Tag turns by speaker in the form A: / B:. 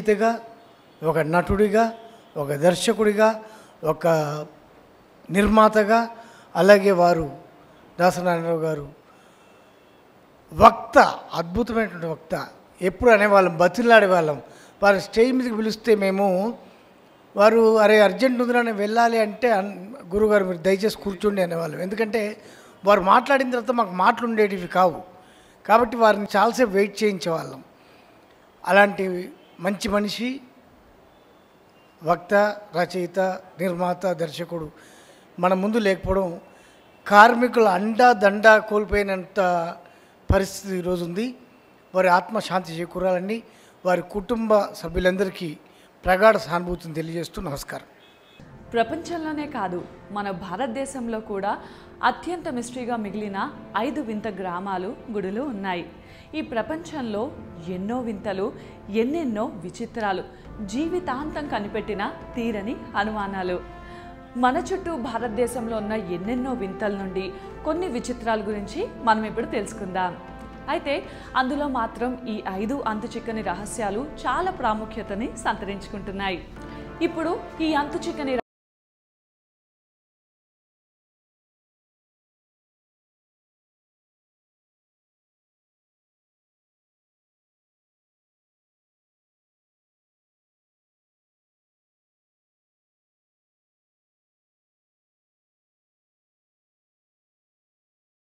A: రచయితగా, ఒక నటుడిగా, ఒక దర్శకుడిగా, ఒక నిర్మాతగా, అలాగే వారు దాసనారాయణరావు గారు వక్త, అద్భుతమైనటువంటి వక్త. ఎప్పుడు అనేవాళ్ళం, బతిలాడేవాళ్ళం. వారు స్టేజ్ మీదకి పిలిస్తే మేము వారు అరే అర్జెంట్ ఉందిరా నేను వెళ్ళాలి అంటే గురుగారు మీరు దయచేసి కూర్చోండి అనేవాళ్ళం. ఎందుకంటే వారు మాట్లాడిన తర్వాత మాకు మాటలు ఉండేటివి కావు. కాబట్టి వారిని చాలాసేపు వెయిట్ చేయించేవాళ్ళం. అలాంటి మంచి మనిషి, వక్త, రచయిత, నిర్మాత, దర్శకుడు మన ముందు లేకపోవడం కార్మికుల అండా దండా కోల్పోయినంత పరిస్థితి ఈరోజు ఉంది. వారి ఆత్మశాంతి చేకూరాలని వారి కుటుంబ సభ్యులందరికీ ప్రగాఢ సానుభూతిని తెలియజేస్తూ నమస్కారం.
B: ప్రపంచంలోనే కాదు మన భారతదేశంలో కూడా అత్యంత మిస్టరీగా మిగిలిన 5 వింత గ్రామాలు, గుడులు ఉన్నాయి. ఈ ప్రపంచంలో ఎన్నో వింతలు, ఎన్నెన్నో విచిత్రాలు, జీవితాంతం కనిపెట్టిన తీరని అనుమానాలు. మన చుట్టూ భారతదేశంలో ఉన్న ఎన్నెన్నో వింతల నుండి కొన్ని విచిత్రాల గురించి మనం ఇప్పుడు తెలుసుకుందాం. అయితే అందులో మాత్రం ఈ 5 అంతుచిక్కని రహస్యాలు చాలా ప్రాముఖ్యతని సంతరించుకుంటున్నాయి. ఇప్పుడు ఈ అంతుచిక్కని